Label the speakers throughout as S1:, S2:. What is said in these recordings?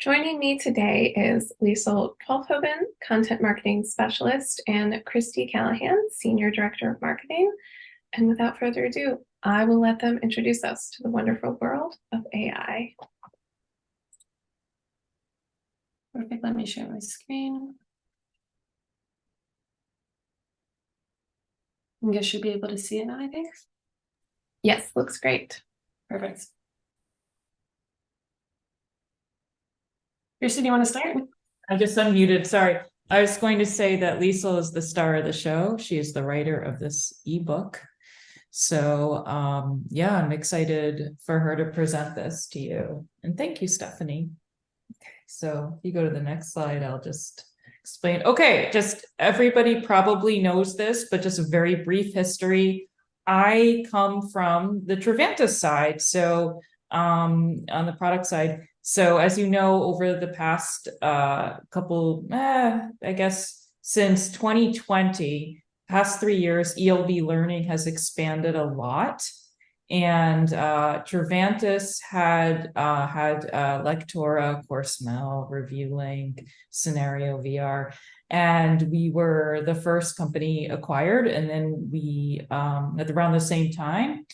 S1: Joining me today is Liesl Twelfhoven, Content Marketing Specialist, and Christy Callahan, Senior Director of Marketing. And without further ado, I will let them introduce us to the wonderful world of AI.
S2: Perfect. Let me share my screen. You guys should be able to see it now, I think.
S1: Yes, looks great.
S2: Perfect. Kirsten, you want to start?
S3: I just unmuted. Sorry. I was going to say that Liesl is the star of the show. She is the writer of this ebook. So yeah, I'm excited for her to present this to you. And thank you, Stephanie. Okay, so if you go to the next slide, I'll just explain. Okay, just everybody probably knows this, but just a very brief history. I come from the Trivantis side, so on the product side. So as you know, over the past couple, I guess since 2020, past 3 years, ELB learning has expanded a lot. And Trivantis had Lectora, CourseMail, ReviewLink, Scenario VR, and we were the first company acquired. And then we, at around the same time,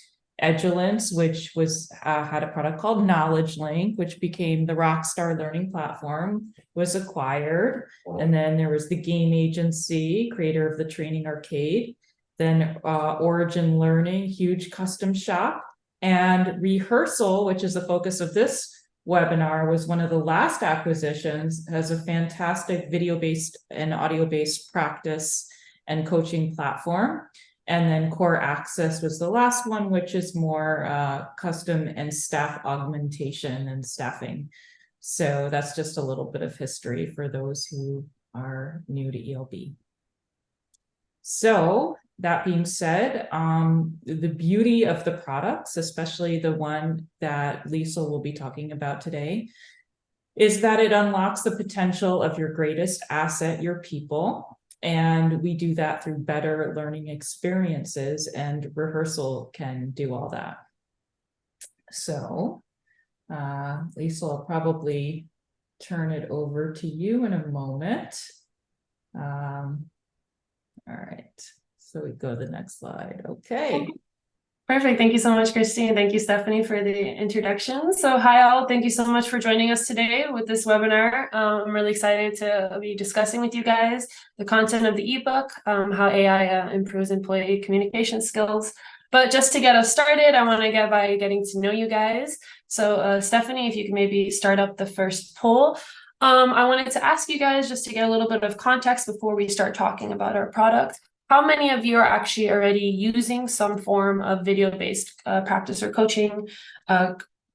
S3: Edulance, which was had a product called Knowledge Link, which became the Rockstar Learning Platform, was acquired. And then there was the Game Agency, creator of the Training Arcade. Then Origin Learning, huge custom shop, and Rehearsal, which is the focus of this webinar, was one of the last acquisitions, has a fantastic video-based and audio-based practice and coaching platform. And then Core Access was the last one, which is more custom and staff augmentation and staffing. So that's just a little bit of history for those who are new to ELB. So that being said, the beauty of the products, especially the one that Liesl will be talking about today, is that it unlocks the potential of your greatest asset, your people. And we do that through better learning experiences, and Rehearsal can do all that. So Liesl, I'll probably turn it over to you in a moment. All right, so we go to the next slide. Okay.
S2: Perfect. Thank you so much, Christine. Thank you, Stephanie, for the introduction. So hi, all. Thank you so much for joining us today with this webinar. I'm really excited to be discussing with you guys the content of the ebook, how AI improves employee communication skills. But just to get us started, I want to get by getting to know you guys. So Stephanie, if you can maybe start up the first poll. I wanted to ask you guys, just to get a little bit of context before we start talking about our product. How many of you are actually already using some form of video-based practice or coaching,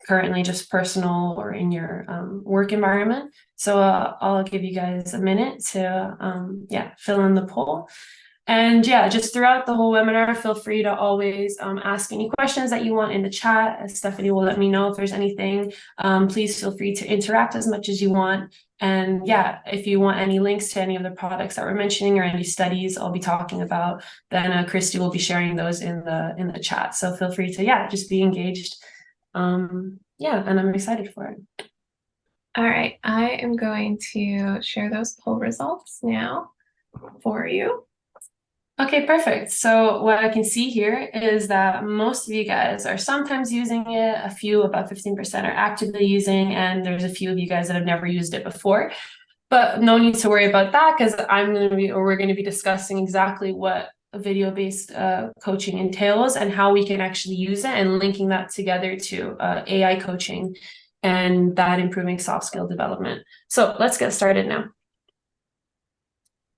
S2: currently just personal or in your work environment? So I'll give you guys a minute to fill in the poll. And yeah, just throughout the whole webinar, feel free to always ask any questions that you want in the chat. As Stephanie will let me know if there's anything. Please feel free to interact as much as you want. And yeah, if you want any links to any of the products that we're mentioning or any studies I'll be talking about, then Christy will be sharing those in the chat. So feel free to just be engaged. And I'm excited for it.
S1: All right, I am going to share those poll results now for you.
S2: Okay, perfect. So what I can see here is that most of you guys are sometimes using it, a few, about 15% are actively using, and there's a few of you guys that have never used it before. But no need to worry about that, because we're going to be discussing exactly what video-based coaching entails and how we can actually use it, and linking that together to AI coaching and that improving soft skill development. So let's get started now.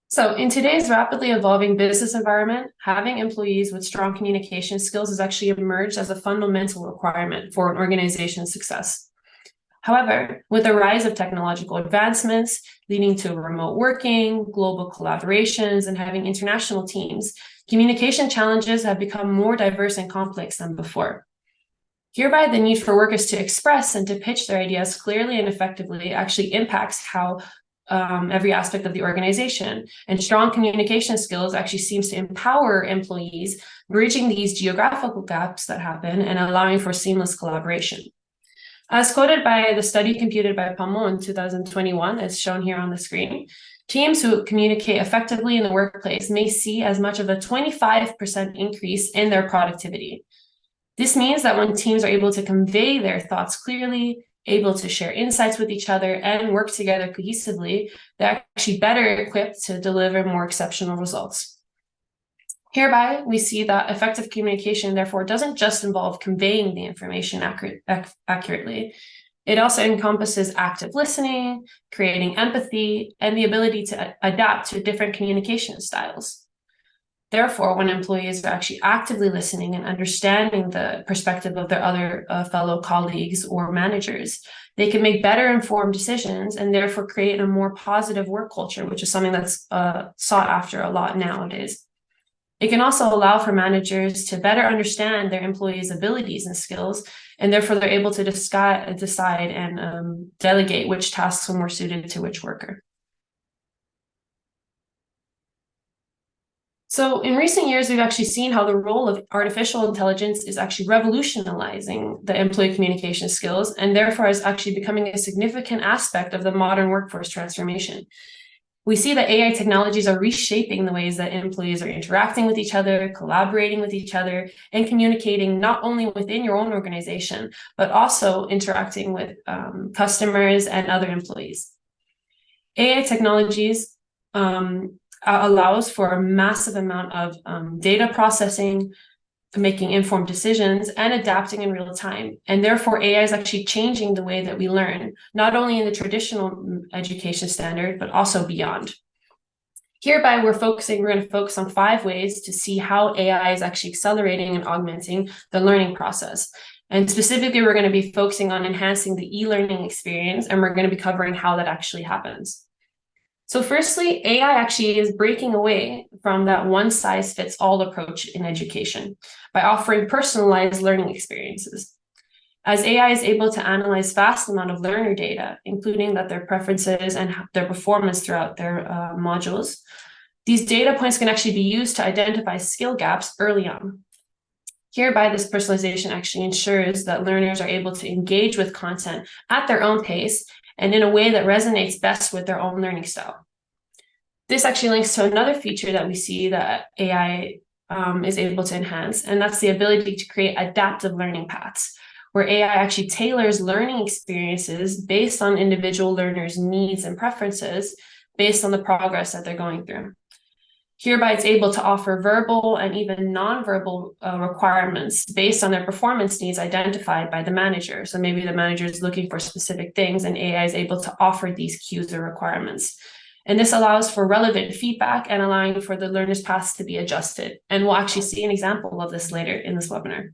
S2: So in today's rapidly evolving business environment, having employees with strong communication skills has actually emerged as a fundamental requirement for an organization's success. However, with the rise of technological advancements leading to remote working, global collaborations, and having international teams, communication challenges have become more diverse and complex than before. Hereby, the need for workers to express and to pitch their ideas clearly and effectively actually impacts how every aspect of the organization, and strong communication skills actually seems to empower employees, bridging these geographical gaps that happen and allowing for seamless collaboration. As quoted by the study computed by paramount in 2021, as shown here on the screen, teams who communicate effectively in the workplace may see as much of a 25% increase in their productivity. This means that when teams are able to convey their thoughts clearly, able to share insights with each other, and work together cohesively, they're actually better equipped to deliver more exceptional results. Hereby, we see that effective communication, therefore, doesn't just involve conveying the information accurately. It also encompasses active listening, creating empathy, and the ability to adapt to different communication styles. Therefore, when employees are actually actively listening and understanding the perspective of their other fellow colleagues or managers, they can make better informed decisions and therefore create a more positive work culture, which is something that's sought after a lot nowadays. It can also allow for managers to better understand their employees' abilities and skills, and therefore they're able to decide and delegate which tasks are more suited to which worker. So in recent years, we've actually seen how the role of artificial intelligence is actually revolutionizing the employee communication skills, and therefore is actually becoming a significant aspect of the modern workforce transformation. We see that AI technologies are reshaping the ways that employees are interacting with each other, collaborating with each other, and communicating not only within your own organization, but also interacting with customers and other employees. AI technologies allows for a massive amount of data processing, making informed decisions, and adapting in real time. And therefore, AI is actually changing the way that we learn, not only in the traditional education standard, but also beyond. Hereby, we're going to focus on 5 ways to see how AI is actually accelerating and augmenting the learning process. And specifically, we're going to be focusing on enhancing the e-learning experience, and we're going to be covering how that actually happens. So firstly, AI actually is breaking away from that one-size-fits-all approach in education by offering personalized learning experiences. As AI is able to analyze vast amount of learner data, including their preferences and their performance throughout their modules, these data points can actually be used to identify skill gaps early on. Hereby, this personalization actually ensures that learners are able to engage with content at their own pace and in a way that resonates best with their own learning style. This actually links to another feature that we see that AI is able to enhance, and that's the ability to create adaptive learning paths, where AI actually tailors learning experiences based on individual learners' needs and preferences based on the progress that they're going through. Hereby, it's able to offer verbal and even nonverbal requirements based on their performance needs identified by the manager. So maybe the manager is looking for specific things, and AI is able to offer these cues or requirements. And this allows for relevant feedback and allowing for the learner's paths to be adjusted. And we'll actually see an example of this later in this webinar.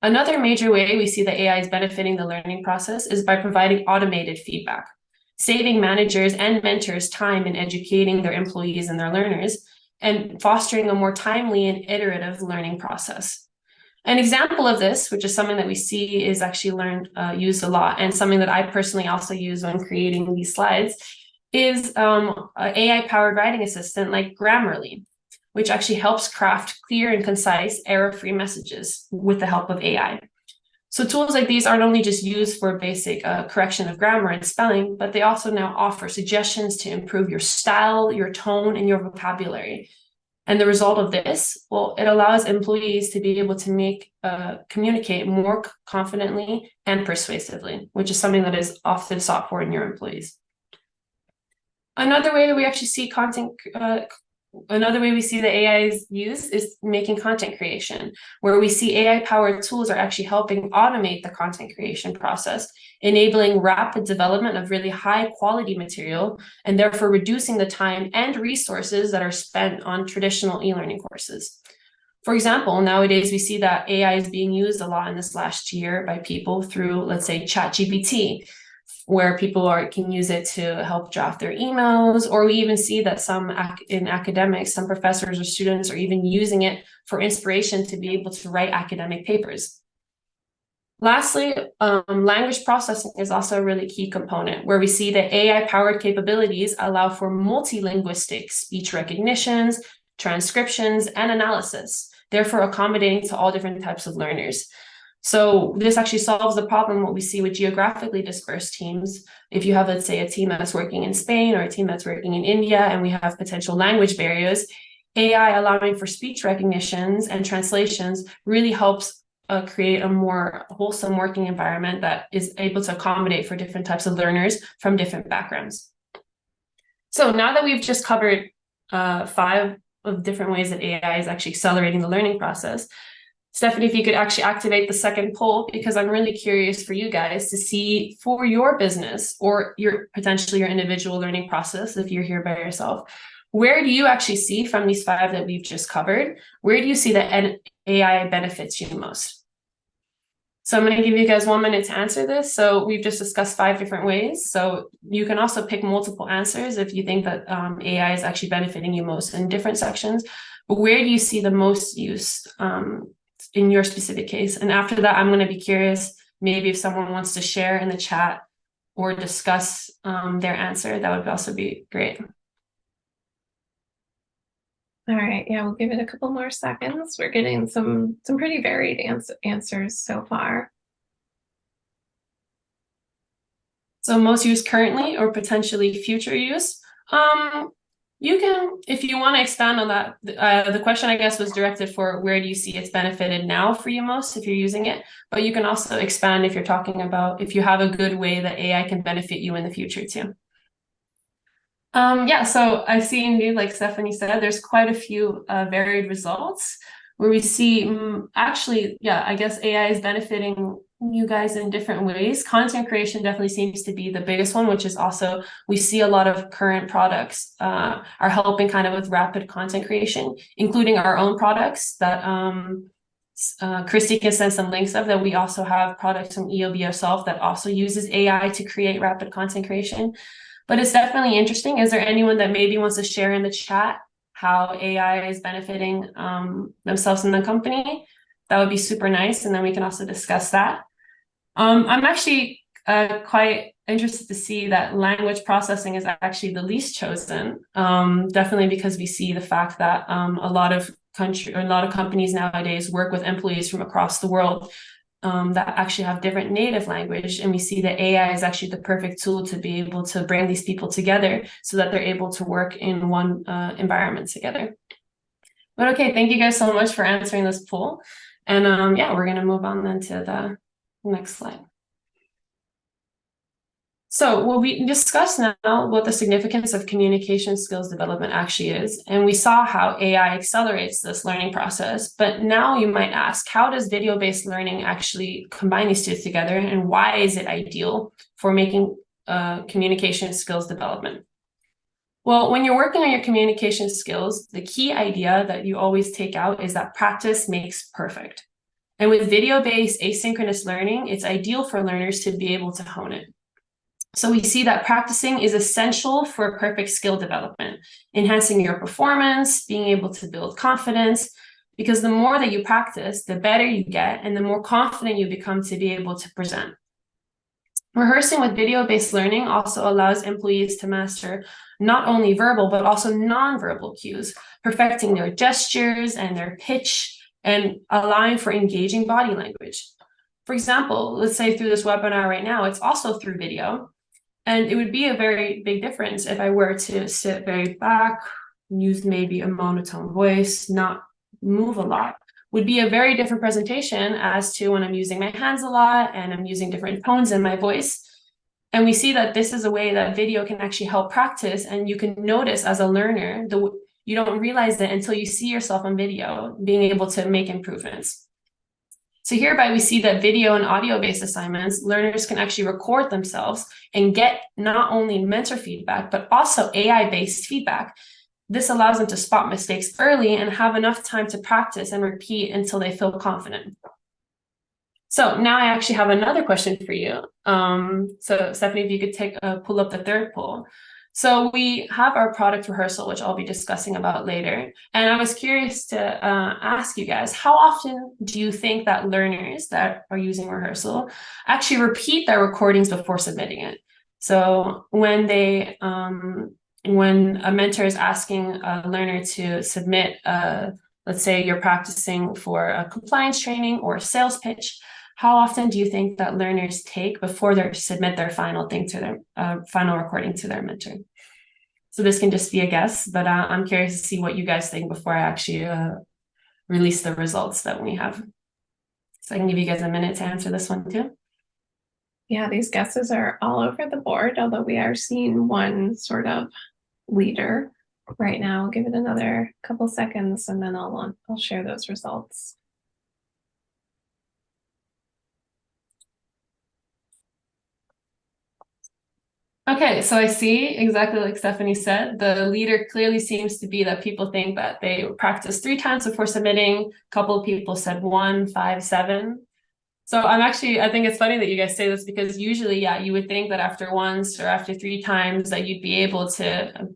S2: Another major way we see that AI is benefiting the learning process is by providing automated feedback, saving managers and mentors time in educating their employees and their learners, and fostering a more timely and iterative learning process. An example of this, which is something that we see is actually used a lot, and something that I personally also use when creating these slides, is an AI-powered writing assistant like Grammarly, which actually helps craft clear and concise, error-free messages with the help of AI. So tools like these aren't only just used for basic correction of grammar and spelling, but they also now offer suggestions to improve your style, your tone, and your vocabulary. And the result of this, well, it allows employees to be able to communicate more confidently and persuasively, which is something that is often sought for in your employees. Another way that we actually see Another way we see the AI is used is making content creation, where we see AI-powered tools are actually helping automate the content creation process, enabling rapid development of really high-quality material, and therefore reducing the time and resources that are spent on traditional e-learning courses. For example, nowadays we see that AI is being used a lot in this last year by people through, let's say, ChatGPT, where people can use it to help draft their emails, or we even see that in academics, some professors or students are even using it for inspiration to be able to write academic papers. Lastly, language processing is also a really key component, where we see that AI-powered capabilities allow for multilinguistic speech recognitions, transcriptions, and analysis, therefore accommodating to all different types of learners. So this actually solves the problem what we see with geographically dispersed teams. If you have, let's say, a team that's working in Spain or a team that's working in India, and we have potential language barriers, AI allowing for speech recognitions and translations really helps create a more wholesome working environment that is able to accommodate for different types of learners from different backgrounds. So now that we've just covered 5 of different ways that AI is actually accelerating the learning process, Stephanie, if you could actually activate the second poll, because I'm really curious for you guys to see for your business or potentially your individual learning process, if you're here by yourself, where do you actually see from these 5 that we've just covered, where do you see that AI benefits you most? So I'm going to give you guys 1 minute to answer this. So we've just discussed 5 different ways. So you can also pick multiple answers if you think that AI is actually benefiting you most in different sections. But where do you see the most use in your specific case? And after that, I'm going to be curious, maybe if someone wants to share in the chat or discuss their answer, that would also be great.
S1: All right, yeah, we'll give it a couple more seconds. We're getting some pretty varied answers so far.
S2: So most use currently or potentially future use. You can, if you want to expand on that, the question I guess was directed for where do you see it's benefited now for you most if you're using it, but you can also expand if you're talking about if you have a good way that AI can benefit you in the future too. Yeah, so I've seen, like Stephanie said, there's quite a few varied results where we see actually, yeah, I guess AI is benefiting you guys in different ways. Content creation definitely seems to be the biggest one, which is also, we see a lot of current products are helping kind of with rapid content creation, including our own products that Christy can send some links of, that we also have products from EOB ourselves that also uses AI to create rapid content creation. But it's definitely interesting. Is there anyone that maybe wants to share in the chat how AI is benefiting themselves in the company? That would be super nice. And then we can also discuss that. I'm actually quite interested to see that language processing is actually the least chosen, definitely because we see the fact that a lot of companies nowadays work with employees from across the world that actually have different native language. And we see that AI is actually the perfect tool to be able to bring these people together so that they're able to work in one environment together. But okay, thank you guys so much for answering this poll. And yeah, we're going to move on then to the next slide. So what we discussed now what the significance of communication skills development actually is, and we saw how AI accelerates this learning process. But now you might ask, how does video-based learning actually combine these two together, and why is it ideal for making communication skills development? Well, when you're working on your communication skills, the key idea that you always take out is that practice makes perfect. And with video-based asynchronous learning, it's ideal for learners to be able to hone it. So we see that practicing is essential for perfect skill development, enhancing your performance, being able to build confidence, because the more that you practice, the better you get, and the more confident you become to be able to present. Rehearsing with video-based learning also allows employees to master not only verbal, but also nonverbal cues, perfecting their gestures and their pitch, and allowing for engaging body language. For example, let's say through this webinar right now, it's also through video. And it would be a very big difference if I were to sit very back, use maybe a monotone voice, not move a lot. Would be a very different presentation as to when I'm using my hands a lot and I'm using different tones in my voice. And we see that this is a way that video can actually help practice, and you can notice as a learner, you don't realize it until you see yourself on video being able to make improvements. So hereby we see that video and audio-based assignments, learners can actually record themselves and get not only mentor feedback, but also AI-based feedback. This allows them to spot mistakes early and have enough time to practice and repeat until they feel confident. So now I actually have another question for you. So Stephanie, if you could pull up the third poll. So we have our product Rehearsal, which I'll be discussing about later. And I was curious to ask you guys, how often do you think that learners that are using Rehearsal actually repeat their recordings before submitting it? So when they, when a mentor is asking a learner to submit, let's say you're practicing for a compliance training or a sales pitch, how often do you think that learners take before they submit their final thing to their final recording to their mentor? So this can just be a guess, but I'm curious to see what you guys think before I actually release the results that we have. So I can give you guys a minute to answer this one too.
S1: Yeah, these guesses are all over the board, although we are seeing one sort of leader right now. I'll give it another couple seconds and then I'll share those results.
S2: Okay, so I see exactly like Stephanie said, the leader clearly seems to be that people think that they practice 3 times before submitting. A couple of people said 1, 5, 7. So I think it's funny that you guys say this, because usually, yeah, you would think that after once or after 3 times that you'd be able to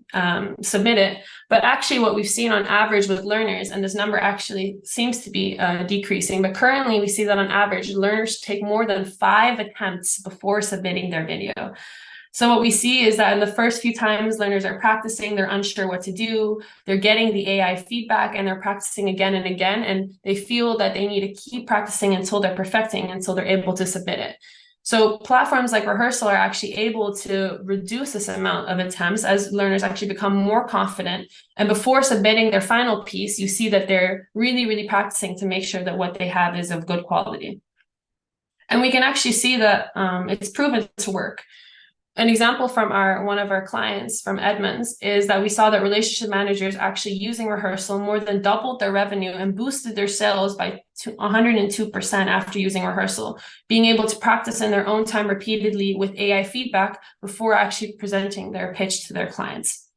S2: submit it. But actually what we've seen on average with learners, and this number actually seems to be decreasing, but currently we see that on average, learners take more than 5 attempts before submitting their video. So what we see is that in the first few times learners are practicing, they're unsure what to do, they're getting the AI feedback and they're practicing again and again, and they feel that they need to keep practicing until they're perfecting, until they're able to submit it. So platforms like Rehearsal are actually able to reduce this amount of attempts as learners actually become more confident. And before submitting their final piece, you see that they're really, really practicing to make sure that what they have is of good quality. And we can actually see that it's proven to work. An example from one of our clients from Edmonds is that we saw that relationship managers actually using Rehearsal more than doubled their revenue and boosted their sales by 102% after using Rehearsal, being able to practice in their own time repeatedly with AI feedback before actually presenting their pitch to their clients.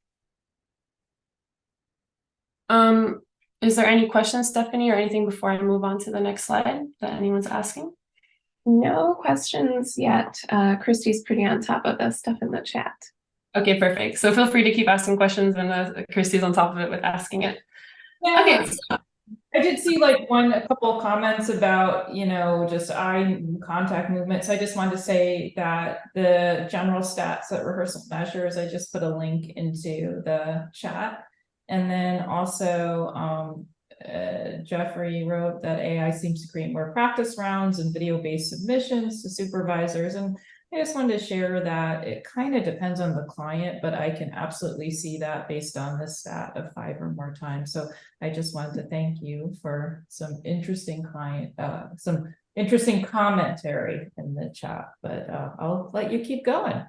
S2: Is there any questions, Stephanie, or anything before I move on to the next slide that anyone's asking?
S1: No questions yet. Christy's pretty on top of the stuff in the chat.
S2: Okay, perfect. So feel free to keep asking questions, and Christy's on top of it with asking it.
S3: Yeah,
S2: okay.
S3: I did see like a couple of comments about, just eye contact movement. So I just wanted to say that the general stats that Rehearsal measures, I just put a link into the chat. And then also, Jeffrey wrote that AI seems to create more practice rounds and video-based submissions to supervisors. And I just wanted to share that it kind of depends on the client, but I can absolutely see that based on the stat of 5 or more times. So I just wanted to thank you for some interesting commentary in the chat, but I'll let you keep going.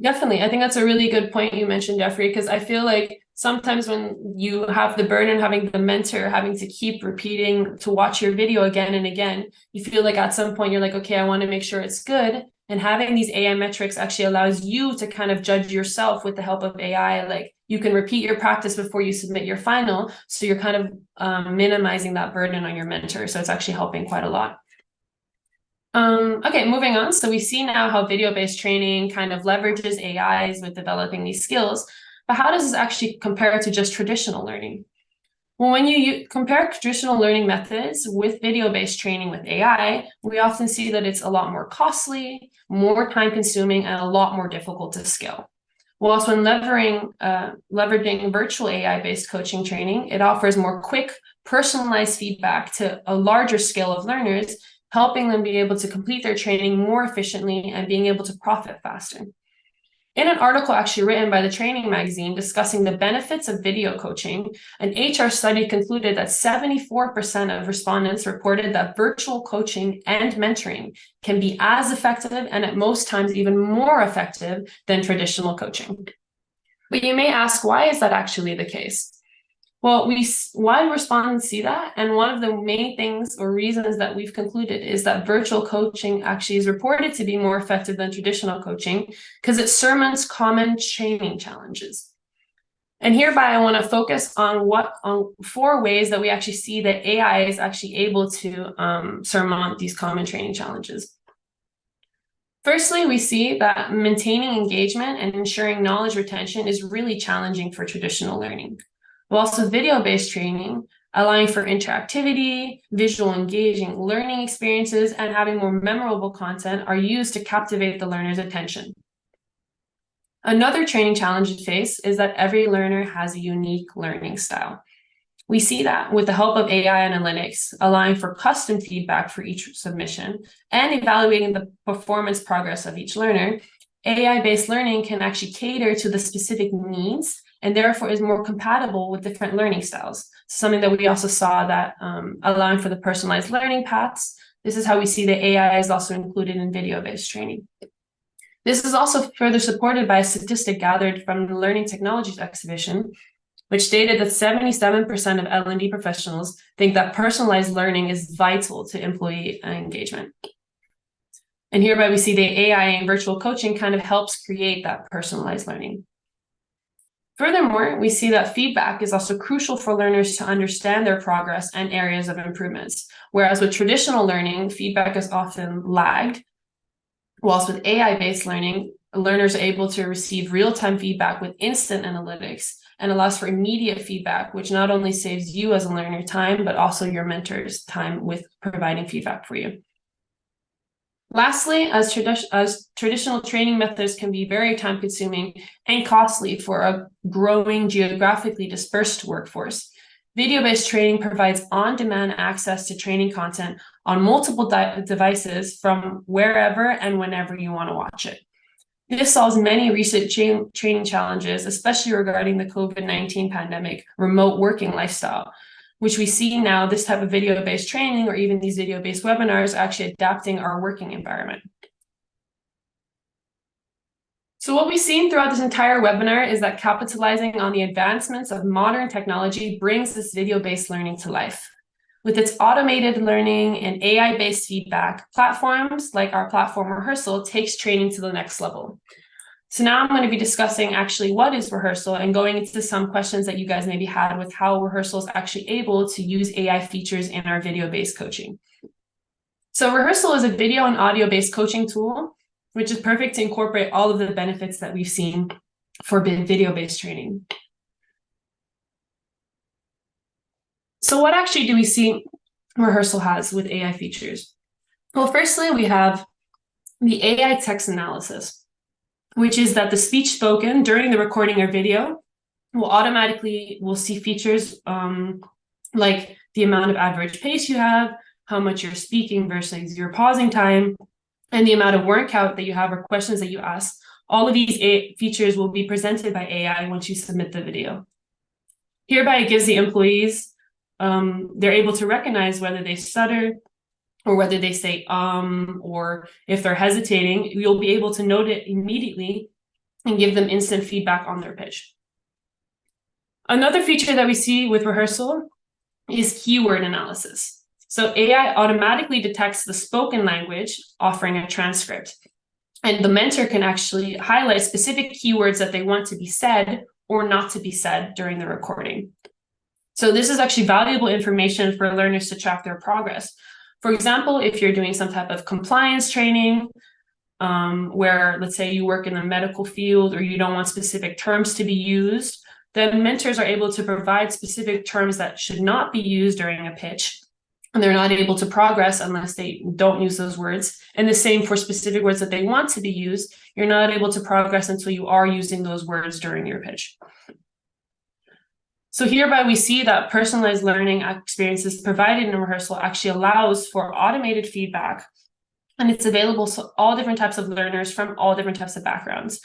S2: Definitely. I think that's a really good point you mentioned, Jeffrey, because I feel like sometimes when you have the burden having the mentor having to keep repeating to watch your video again and again, you feel like at some point you're like, okay, I want to make sure it's good. And having these AI metrics actually allows you to kind of judge yourself with the help of AI. Like you can repeat your practice before you submit your final. So you're kind of minimizing that burden on your mentor. So it's actually helping quite a lot. Okay, moving on. So we see now how video-based training kind of leverages AIs with developing these skills, but how does this actually compare to just traditional learning? Well, when you compare traditional learning methods with video-based training with AI, we often see that it's a lot more costly, more time-consuming, and a lot more difficult to scale. Whilst when leveraging virtual AI-based coaching training, it offers more quick, personalized feedback to a larger scale of learners, helping them be able to complete their training more efficiently and being able to profit faster. In an article actually written by the Training magazine discussing the benefits of video coaching, an HR study concluded that 74% of respondents reported that virtual coaching and mentoring can be as effective and at most times even more effective than traditional coaching. But you may ask, why is that actually the case? Well, why respondents see that? And one of the main things or reasons that we've concluded is that virtual coaching actually is reported to be more effective than traditional coaching because it surmons common training challenges. And hereby, I want to focus on 4 ways that we actually see that AI is actually able to surmount these common training challenges. Firstly, we see that maintaining engagement and ensuring knowledge retention is really challenging for traditional learning. But also video-based training, allowing for interactivity, visual engaging learning experiences, and having more memorable content are used to captivate the learner's attention. Another training challenge we face is that every learner has a unique learning style. We see that with the help of AI analytics, allowing for custom feedback for each submission and evaluating the performance progress of each learner, AI-based learning can actually cater to the specific needs and therefore is more compatible with different learning styles. Something that we also saw that allowing for the personalized learning paths. This is how we see that AI is also included in video-based training. This is also further supported by a statistic gathered from the Learning Technologies exhibition, which stated that 77% of L&D professionals think that personalized learning is vital to employee engagement. And hereby we see the AI and virtual coaching kind of helps create that personalized learning. Furthermore, we see that feedback is also crucial for learners to understand their progress and areas of improvements. Whereas with traditional learning, feedback is often lagged, whilst with AI-based learning, learners are able to receive real-time feedback with instant analytics and allows for immediate feedback, which not only saves you as a learner time, but also your mentor's time with providing feedback for you. Lastly, as traditional training methods can be very time-consuming and costly for a growing geographically dispersed workforce, video-based training provides on-demand access to training content on multiple devices from wherever and whenever you want to watch it. This solves many recent training challenges, especially regarding the COVID-19 pandemic remote working lifestyle, which we see now this type of video-based training or even these video-based webinars actually adapting our working environment. So what we've seen throughout this entire webinar is that capitalizing on the advancements of modern technology brings this video-based learning to life. With its automated learning and AI-based feedback, platforms like our platform Rehearsal takes training to the next level. So now I'm going to be discussing actually what is Rehearsal and going into some questions that you guys maybe had with how Rehearsal is actually able to use AI features in our video-based coaching. So Rehearsal is a video and audio-based coaching tool, which is perfect to incorporate all of the benefits that we've seen for video-based training. So what actually do we see Rehearsal has with AI features? Well, firstly, we have the AI text analysis, which is that the speech spoken during the recording or video will see features like the amount of average pace you have, how much you're speaking versus your pausing time, and the amount of word count that you have or questions that you ask. All of these features will be presented by AI once you submit the video. Hereby, it gives the employees they're able to recognize whether they stutter or whether they say or if they're hesitating. You'll be able to note it immediately and give them instant feedback on their pitch. Another feature that we see with Rehearsal is keyword analysis. So AI automatically detects the spoken language, offering a transcript. And the mentor can actually highlight specific keywords that they want to be said or not to be said during the recording. So this is actually valuable information for learners to track their progress. For example, if you're doing some type of compliance training, where let's say you work in the medical field or you don't want specific terms to be used, then mentors are able to provide specific terms that should not be used during a pitch. And they're not able to progress unless they don't use those words. And the same for specific words that they want to be used. You're not able to progress until you are using those words during your pitch. So hereby we see that personalized learning experiences provided in Rehearsal actually allows for automated feedback, and it's available to all different types of learners from all different types of backgrounds.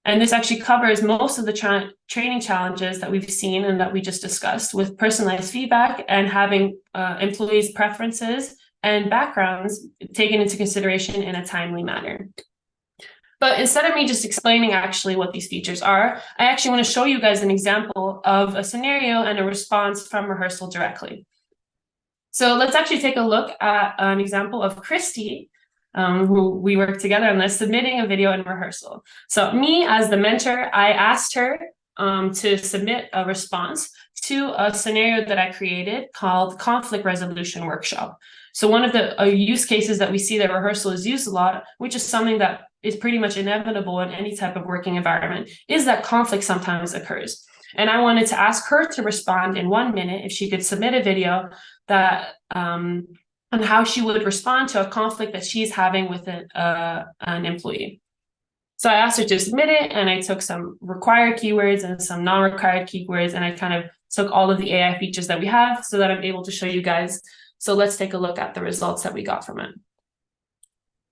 S2: And this actually covers most of the training challenges that we've seen and that we just discussed, with personalized feedback and having employees' preferences and backgrounds taken into consideration in a timely manner. But instead of me just explaining actually what these features are, I actually want to show you guys an example of a scenario and a response from Rehearsal directly. So let's actually take a look at an example of Christy, who we worked together on this, submitting a video in Rehearsal. So me as the mentor, I asked her to submit a response to a scenario that I created called conflict resolution workshop. So one of the use cases that we see that Rehearsal is used a lot, which is something that is pretty much inevitable in any type of working environment, is that conflict sometimes occurs. And I wanted to ask her to respond in 1 minute if she could submit a video that on how she would respond to a conflict that she's having with an employee. So I asked her to submit it, and I took some required keywords and some non-required keywords, and I kind of took all of the AI features that we have so that I'm able to show you guys. So let's take a look at the results that we got from it.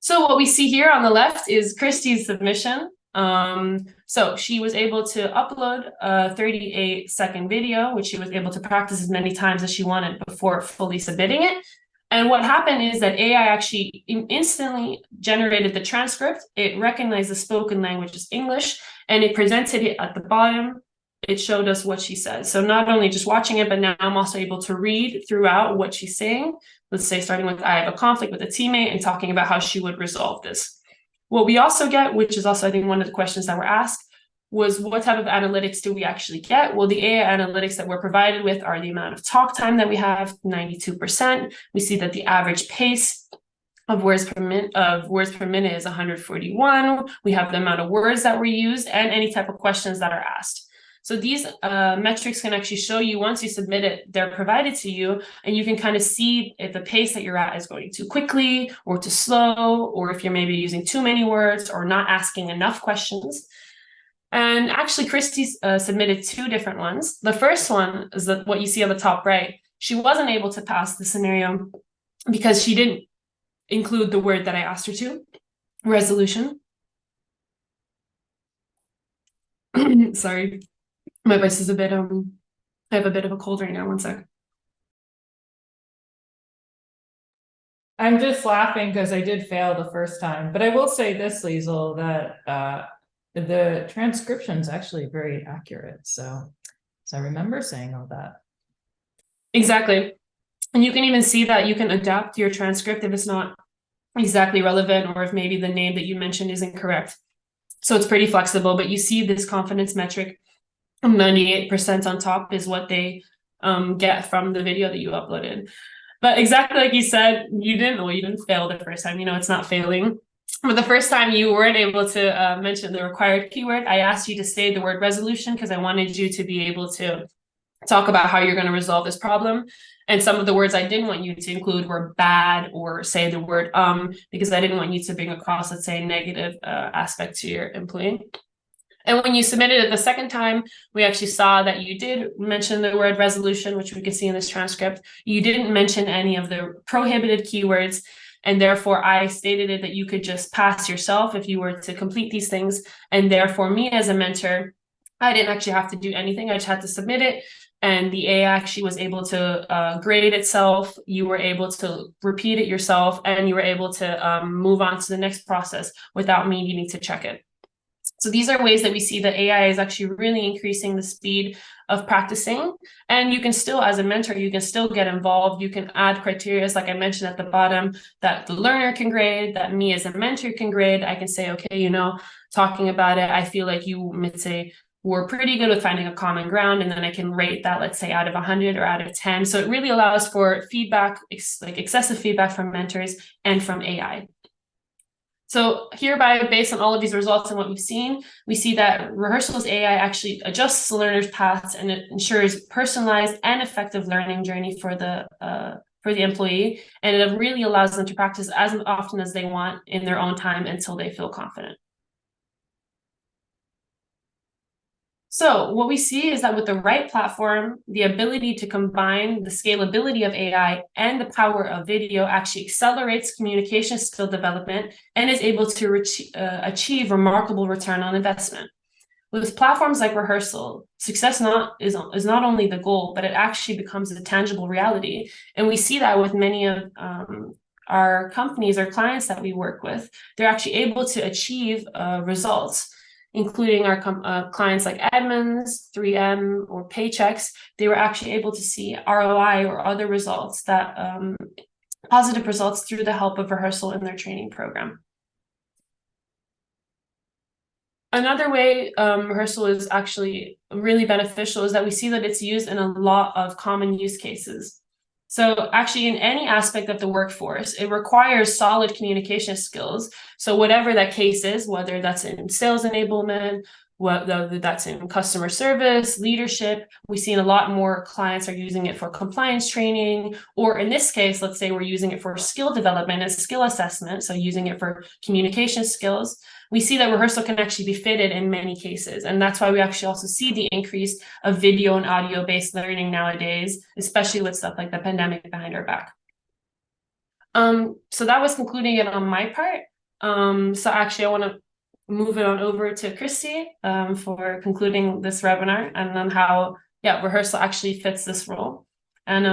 S2: So what we see here on the left is Christy's submission. So she was able to upload a 38-second video, which she was able to practice as many times as she wanted before fully submitting it. And what happened is that AI actually instantly generated the transcript. It recognized the spoken language as English, and it presented it at the bottom. It showed us what she said. So not only just watching it, but now I'm also able to read throughout what she's saying. Let's say starting with, I have a conflict with a teammate, and talking about how she would resolve this. What we also get, which is also, I think, one of the questions that were asked, was what type of analytics do we actually get? Well, the AI analytics that we're provided with are the amount of talk time that we have, 92%. We see that the average pace of words per minute is 141. We have the amount of words that were used and any type of questions that are asked. So these metrics can actually show you, once you submit it, they're provided to you, and you can kind of see if the pace that you're at is going too quickly or too slow, or if you're maybe using too many words or not asking enough questions. And actually, Christy submitted 2 different ones. The first one is what you see on the top right. She wasn't able to pass the scenario because she didn't include the word that I asked her to, resolution. Sorry, my voice is a bit, I have a bit of a cold right now, one sec.
S3: I'm just laughing because I did fail the first time, but I will say this, Liesl, that the transcription is actually very accurate. So I remember saying all that.
S2: Exactly. And you can even see that you can adapt your transcript if it's not exactly relevant, or if maybe the name that you mentioned isn't correct. So it's pretty flexible, but you see this confidence metric, 98% on top is what they get from the video that you uploaded. But exactly like you said, you didn't fail the first time. It's not failing. But the first time you weren't able to mention the required keyword, I asked you to say the word resolution because I wanted you to be able to talk about how you're going to resolve this problem. And some of the words I didn't want you to include were bad, or say the word because I didn't want you to bring across, let's say, a negative aspect to your employee. And when you submitted it the second time, we actually saw that you did mention the word resolution, which we can see in this transcript. You didn't mention any of the prohibited keywords, and therefore I stated it that you could just pass yourself if you were to complete these things. And therefore, me as a mentor, I didn't actually have to do anything. I just had to submit it, and the AI actually was able to grade itself. You were able to repeat it yourself, and you were able to move on to the next process without me needing to check it. So these are ways that we see that AI is actually really increasing the speed of practicing. And you can still, as a mentor, you can still get involved. You can add criteria, like I mentioned at the bottom, that the learner can grade, that me as a mentor can grade. I can say, okay, talking about it, I feel like you might say, we're pretty good with finding a common ground, and then I can rate that, let's say, out of 100 or out of 10. So it really allows for feedback, like excessive feedback from mentors and from AI. So hereby, based on all of these results and what we've seen, we see that Rehearsal's AI actually adjusts the learner's paths, and it ensures personalized and effective learning journey for the employee, and it really allows them to practice as often as they want in their own time until they feel confident. So what we see is that with the right platform, the ability to combine the scalability of AI and the power of video actually accelerates communication skill development and is able to achieve remarkable return on investment. With platforms like Rehearsal, success is not only the goal, but it actually becomes a tangible reality. And we see that with many of our companies or clients that we work with. They're actually able to achieve results, including our clients like Edmunds, 3M, or Paychecks. They were actually able to see ROI or other results, that positive results, through the help of Rehearsal in their training program. Another way Rehearsal is actually really beneficial is that we see that it's used in a lot of common use cases. So actually, in any aspect of the workforce, it requires solid communication skills. So whatever that case is, whether that's in sales enablement, whether that's in customer service, leadership. We've seen a lot more clients are using it for compliance training, or in this case, let's say we're using it for skill development and skill assessment, so using it for communication skills. We see that Rehearsal can actually be fitted in many cases, and that's why we actually also see the increase of video and audio-based learning nowadays, especially with stuff like the pandemic behind our back. So that was concluding it on my part. So actually I want to move it on over to Christy for concluding this webinar, and then how Rehearsal actually fits this role. And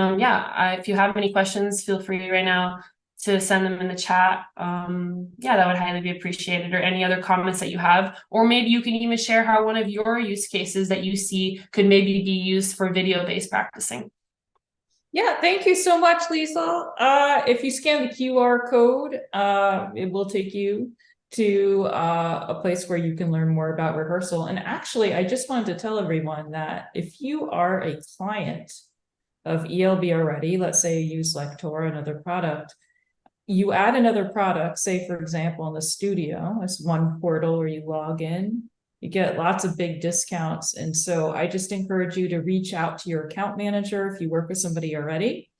S2: if you have any questions, feel free right now to send them in the chat. That would highly be appreciated, or any other comments that you have, or maybe you can even share how one of your use cases that you see could maybe be used for video-based practicing.
S3: Yeah, thank you so much, Liesl. If you scan the QR code, it will take you to a place where you can learn more about Rehearsal. And actually, I just wanted to tell everyone that if you are a client of ELB already, let's say you use Lector, another product, you add another product, say, for example, in the studio, it's one portal where you log in, you get lots of big discounts. And so I just encourage you to reach out to your account manager if you work with somebody already.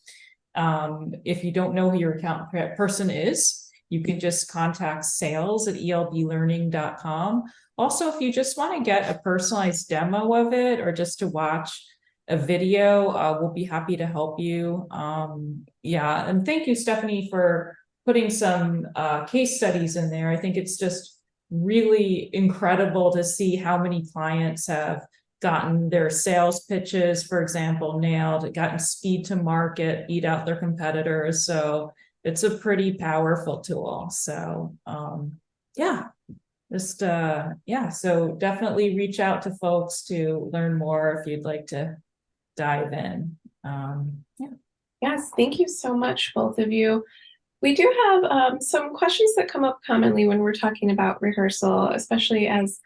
S3: If you don't know who your account person is, you can just contact sales@elblearning.com. Also, if you just want to get a personalized demo of it, or just to watch a video, we'll be happy to help you. And thank you, Stephanie, for putting some case studies in there. I think it's just really incredible to see how many clients have gotten their sales pitches, for example, nailed, gotten speed to market, beat out their competitors. So it's a pretty powerful tool. So so definitely reach out to folks to learn more if you'd like to dive in.
S1: Yes, thank you so much, both of you. We do have some questions that come up commonly when we're talking about Rehearsal, especially as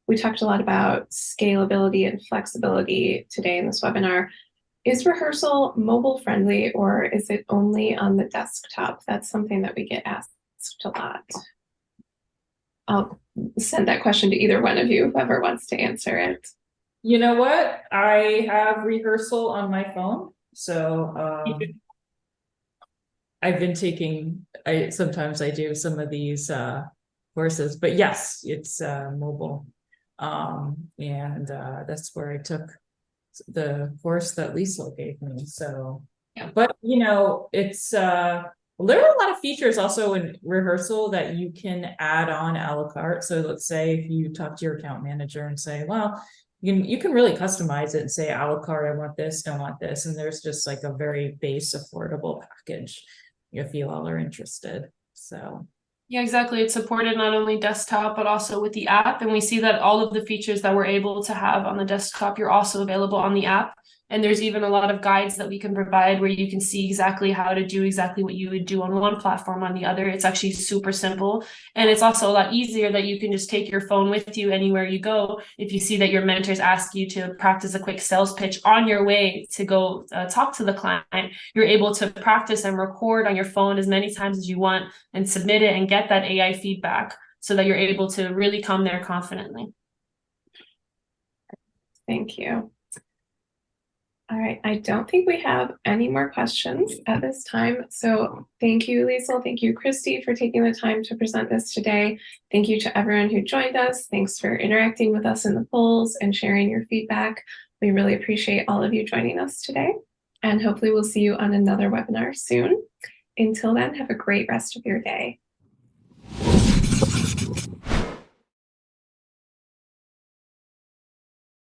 S1: we talked a lot about scalability and flexibility today in this webinar. Is Rehearsal mobile friendly, or is it only on the desktop? That's something that we get asked a lot. I'll send that question to either one of you, whoever wants to answer it.
S3: You know what? I have Rehearsal on my phone, so I've been taking, sometimes I do some of these courses, but yes, it's mobile. That's where I took the course that Liesl gave me. So, but it's there are a lot of features also in Rehearsal that you can add on a la carte. So let's say if you talk to your account manager and say, well, you can really customize it and say, a la carte, I want this, don't want this. And there's just like a very base affordable package if you all are interested. So
S2: yeah, exactly. It's supported not only desktop, but also with the app. And we see that all of the features that we're able to have on the desktop, you're also available on the app. And there's even a lot of guides that we can provide where you can see exactly how to do exactly what you would do on one platform on the other. It's actually super simple. And it's also a lot easier that you can just take your phone with you anywhere you go. If you see that your mentors ask you to practice a quick sales pitch on your way to go talk to the client, you're able to practice and record on your phone as many times as you want and submit it and get that AI feedback so that you're able to really come there confidently.
S1: Thank you. All right, I don't think we have any more questions at this time. So thank you, Liesl. Thank you, Christy, for taking the time to present this today. Thank you to everyone who joined us. Thanks for interacting with us in the polls and sharing your feedback. We really appreciate all of you joining us today. And hopefully we'll see you on another webinar soon. Until then, have a great rest of your day.